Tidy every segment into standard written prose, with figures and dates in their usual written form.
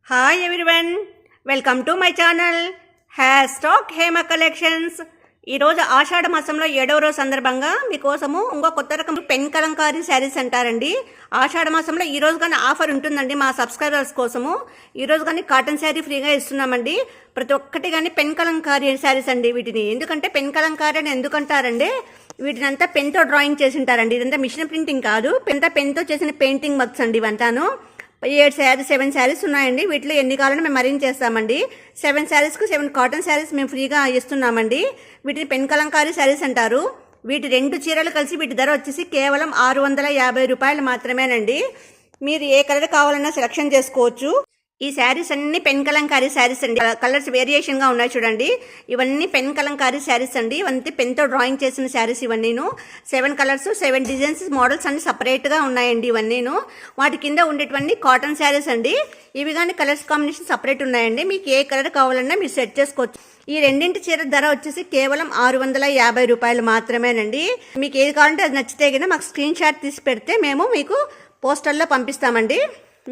Hi everyone, welcome to my channel hash tag Hema collections. ఈరోజు ఆషాఢ మాసంలో 7వ రోజు సందర్భంగా మీకోసము ఇంకో కొత్త రకం పెన్ కలంకారీ శారీస్ అంటారండి. ఆషాఢ మాసంలో ఈ రోజు కానీ ఆఫర్ ఉంటుందండి మా సబ్స్క్రైబర్స్ కోసము. ఈరోజు కానీ కాటన్ శారీ ఫ్రీగా ఇస్తున్నామండి. ప్రతి ఒక్కటి కానీ పెన్ కలంకారీ శారీస్ అండి. వీటిని ఎందుకంటే పెన్ కలంకారీ అని ఎందుకంటారండి, వీటిని అంతా పెన్తో డ్రాయింగ్ చేసి ఉంటారండి. ఇదంతా మిషన్ ప్రింటింగ్ కాదు, పెన్తో చేసిన పెయింటింగ్ వర్క్స్ అండి. ఇవంతాను 7 శారీస్ ఉన్నాయండి. వీటిలో ఎన్ని కావాలని మేము అరేంజ్ చేస్తామండి. 7 శారీస్కు 7 కాటన్ శారీస్ మేము ఫ్రీగా ఇస్తున్నామండి. వీటిని పెన్ కలంకారీ శారీస్ అంటారు. వీటి 2 చీరలు కలిసి వీటి ధర వచ్చేసి కేవలం 650 రూపాయలు మాత్రమేనండి. మీరు ఏ కలర్ కావాలన్నా సెలెక్షన్ చేసుకోవచ్చు. ఈ శారీస్ అన్ని పెన్ కలంకారీ శారీస్ అండి. కలర్స్ వేరియేషన్ గా ఉన్నాయి చూడండి. ఇవన్నీ పెన్ కలంకారీ శారీస్ అండి. ఇవన్నీ పెన్తో డ్రాయింగ్ చేసిన శారీస్ ఇవన్నీను. 7 కలర్స్ 7 డిజైన్స్ మోడల్స్ అన్ని సపరేట్ గా ఉన్నాయండి. ఇవన్నీను వాటి కింద ఉండేటువంటి కాటన్ శారీస్ అండి. ఇవి కానీ కలర్స్ కాంబినేషన్ సపరేట్ ఉన్నాయండి. మీకు ఏ కలర్ కావాలన్నా మీరు సెట్ చేసుకోవచ్చు. ఈ రెండింటి చీర ధర వచ్చేసి కేవలం 650 రూపాయలు మాత్రమేనండి. మీకు ఏది కావాలంటే అది నచ్చితే కనుక మాకు స్క్రీన్ షాట్ తీసి పెడితే మేము మీకు పోస్టర్లో పంపిస్తామండి.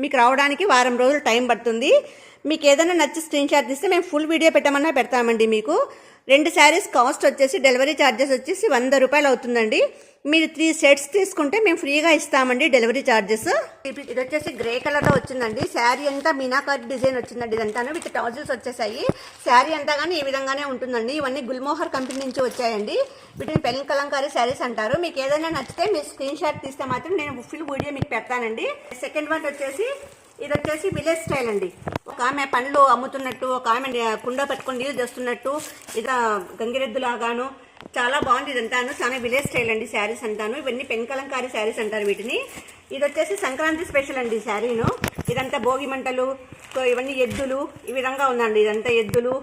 మీకు రావడానికి వారం రోజులు టైం పడుతుంది. మీకు ఏదైనా నచ్చి స్క్రీన్ షాట్ తీస్తే మేము ఫుల్ వీడియో పెట్టమన్నా పెడతామండి. మీకు 2 శారీస్ కాస్ట్ వచ్చేసి డెలివరీ ఛార్జెస్ వచ్చేసి 100 రూపాయలు అవుతుందండి. మీరు 3 సెట్స్ తీసుకుంటే మేము ఫ్రీగా ఇస్తామండి డెలివరీ ఛార్జెస్. ఇది వచ్చేసి గ్రే కలర్లో వచ్చిందండి. శారీ అంతా మీనాకారి డిజైన్ వచ్చిందండి. ఇదంతాను విత్ టౌజల్స్ వచ్చేసాయి. శారీ అంతా కానీ ఈ విధంగానే ఉంటుందండి. ఇవన్నీ గుల్మోహర్ కంపెనీ నుంచి వచ్చాయండి. వీటిని పెన్ కలంకారీ శారీస్ అంటారు. మీకు ఏదైనా నచ్చితే మీరు స్క్రీన్ షాట్ తీస్తే మాత్రం నేను ఫుల్ వీడియో మీకు పెడతానండి. సెకండ్ వన్ వచ్చేసి ఇది వచ్చేసి విలేజ్ స్టైల్ అండి. ఒక ఆమె పండ్లు అమ్ముతున్నట్టు, ఒక ఆమె కుండ పెట్టుకుని నీళ్ళు తెస్తున్నట్టు, ఇది గంగిరెద్దు లాగాను చాలా బాగుంది. ఇదంతాను చాలా విలేజ్ స్టైల్ అండి శారీస్ అంటాను. ఇవన్నీ పెన్ కలంకారీ శారీస్ అంటారు వీటిని. ఇది వచ్చేసి సంక్రాంతి స్పెషల్ అండి శారీను. ఇదంతా భోగి మంటలు, ఇవన్నీ ఎద్దులు ఈ విధంగా ఉందండి. ఇదంతా ఎద్దులు,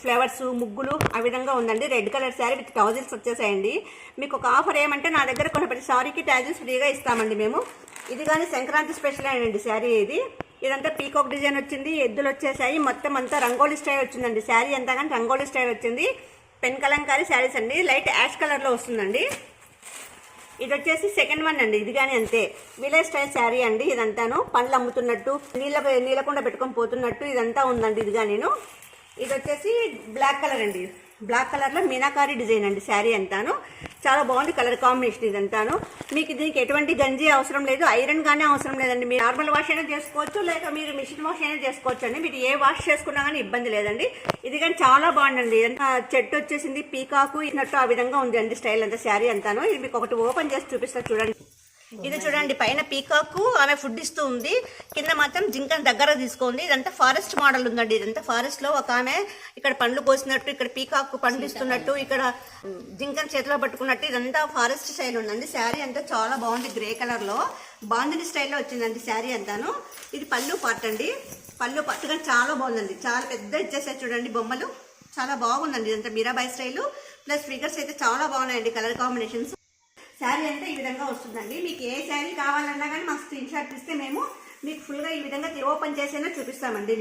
ఫ్లవర్స్, ముగ్గులు ఆ విధంగా ఉందండి. Red colour sari with tassels వచ్చేసాయండి. మీకు ఒక ఆఫర్ ఏమంటే నా దగ్గర కొన్ని ప్రతి శారీకి టౌజల్స్ ఫ్రీగా ఇస్తామండి మేము. ఇది కానీ సంక్రాంతి స్పెషల్ అండి శారీ. ఇదంతా పీకాక్ డిజైన్ వచ్చింది, ఎద్దులు వచ్చేసాయి. మొత్తం అంతా రంగోలీ స్టైల్ వచ్చిందండి. శారీ అంతా కానీ రంగోలీ స్టైల్ వచ్చింది. పెన్ కలంకారీ శారీస్ అండి. లైట్ యాష్ కలర్లో వస్తుందండి. ఇది వచ్చేసి సెకండ్ వన్ అండి. ఇది కానీ అంతే విలేజ్ స్టైల్ శారీ అండి. ఇదంతాను పండ్లు అమ్ముతున్నట్టు, నీళ్ళకుండా పెట్టుకొని పోతున్నట్టు ఇదంతా ఉందండి. ఇదిగా నేను ఇది వచ్చేసి బ్లాక్ కలర్ అండి. బ్లాక్ కలర్లో మీనాకారీ డిజైన్ అండి. శారీ అంతాను చాలా బాగుంది కలర్ కాంబినేషన్. ఇదంతాను మీకు దీనికి ఎటువంటి గంజి అవసరం లేదు, ఐరన్ గానే అవసరం లేదండి. మీరు నార్మల్ వాష్ అయినా చేసుకోవచ్చు, లేక మీరు మిషన్ వాష్ అయినా చేసుకోవచ్చు అండి. మీరు ఏ వాష్ చేసుకున్నా కానీ ఇబ్బంది లేదండి. ఇది కానీ చాలా బాగుందండి. చెట్టు వచ్చేసింది, పీకాకు ఇన్నట్టు ఆ విధంగా ఉంది అండి స్టైల్ అంతా శారీ అంతాను. ఇది మీకు ఒకటి ఓపెన్ చేసి చూపిస్తా చూడండి. ఇది చూడండి, పైన పీకాకు ఆమె ఫుడ్ ఇస్తూ ఉంది, కింద మాత్రం జింకను దగ్గర తీసుకుంది. ఇదంతా ఫారెస్ట్ మోడల్ ఉందండి. ఇదంతా ఫారెస్ట్ లో ఒక ఆమె ఇక్కడ పండ్లు కోసినట్టు, ఇక్కడ పీకాకు పండ్లు ఇస్తున్నట్టు, ఇక్కడ జింకను చేతిలో పట్టుకున్నట్టు ఇదంతా ఫారెస్ట్ స్టైల్ ఉందండి. శారీ అంతా చాలా బాగుంది. గ్రే కలర్ లో బాందిని స్టైల్లో వచ్చిందండి శారీ అంతాను. ఇది పళ్ళు పార్ట్ అండి. పళ్ళు పార్ట్ కానీ చాలా బాగుందండి. చాలా పెద్ద ఇచ్చేసారు చూడండి బొమ్మలు. చాలా బాగుందండి. ఇదంతా మీరాబాయి స్టైల్ ప్లస్ ఫిగర్స్ అయితే చాలా బాగున్నాయండి కలర్ కాంబినేషన్స్. శారీ అంటే ఈ విధంగా వస్తుందండి. మీకు ఏ శారీ కావాలన్నా కానీ మాకు స్క్రీన్ షాట్ ఇస్తే మేము మీకు ఫుల్గా ఈ విధంగా ఓపెన్ చేసైనా చూపిస్తామండి.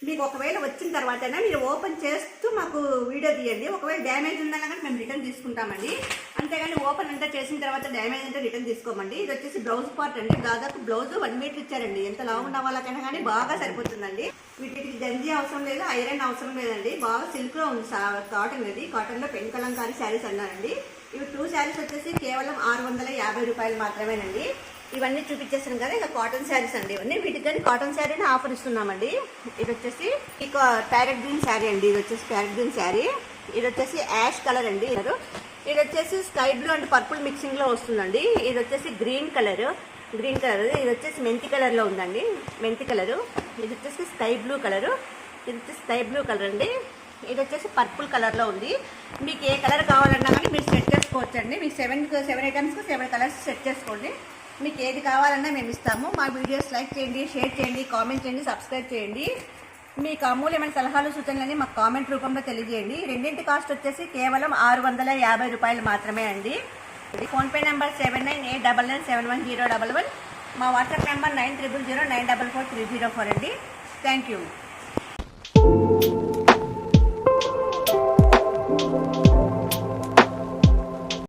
మీకు ఒకవేళ వచ్చిన తర్వాతైనా మీరు ఓపెన్ చేస్తూ మాకు వీడియో తీయండి. ఒకవేళ డ్యామేజ్ ఉందన్నా కానీ మేము రిటర్న్ తీసుకుంటామండి. అంతేగాని ఓపెన్ అంతా చేసిన తర్వాత డ్యామేజ్ అంటే రిటర్న్ తీసుకోమండి. ఇది వచ్చేసి బ్లౌజ్ పార్ట్ అండి. దాదాపు బ్లౌజ్ 1 మీటర్ ఇచ్చారండి. ఎంత లావు ఉన్న వాళ్ళకైనా కానీ బాగా సరిపోతుందండి. వీటికి గంజి అవసరం లేదు, ఐరన్ అవసరం లేదండి. బాగా సిల్క్ లో ఉంది కాటన్. ఇది కాటన్ లో పెన్ కలంకారీ శారీస్ అన్నారండి. ఇవి 2 శారీస్ వచ్చేసి కేవలం 650 రూపాయలు మాత్రమేనండి. ఇవన్నీ చూపించేసాను కదా, ఇక కాటన్ శారీస్ అండి. ఇవన్నీ వీటికి కానీ కాటన్ శారీని ఆఫర్ ఇస్తున్నామండి. ఇది వచ్చేసి ఇక ప్యారెట్ గ్రీన్ శారీ అండి. ఇది వచ్చేసి ప్యారెట్ గ్రీన్ శారీ. ఇది వచ్చేసి యాష్ కలర్ అండి. ఇది వచ్చేసి sky blue and purple mixing లో వస్తుందండి. ఇది వచ్చేసి గ్రీన్ కలర్. ఇది వచ్చేసి మెంతి కలర్ లో ఉందండి. మెంతి కలర్. ఇది వచ్చేసి స్కై బ్లూ కలర్. ఇది వచ్చేసి స్కై బ్లూ కలర్ అండి. ఇది వచ్చేసి పర్పుల్ కలర్ లో ఉంది. మీకు ఏ కలర్ కావాలన్నా కానీ మీరు సెట్ చేసుకోవచ్చు అండి. మీకు 7 ఐటమ్స్కి 7 కలర్స్ సెట్ చేసుకోండి. మీకు ఏది కావాలన్నా మేము ఇస్తాము. మా వీడియోస్ లైక్ చేయండి, షేర్ చేయండి, కామెంట్ చేయండి, సబ్స్క్రైబ్ చేయండి. మీకు అమూల్యమైన సలహాలు సూచనలని మాకు కామెంట్ రూపంలో తెలియజేయండి. రెండింటి కాస్ట్ వచ్చేసి కేవలం 650 రూపాయలు మాత్రమే అండి. PhonePe number 7989971011. మా వాట్సాప్ నెంబర్ 9000944304 అండి. Thank you.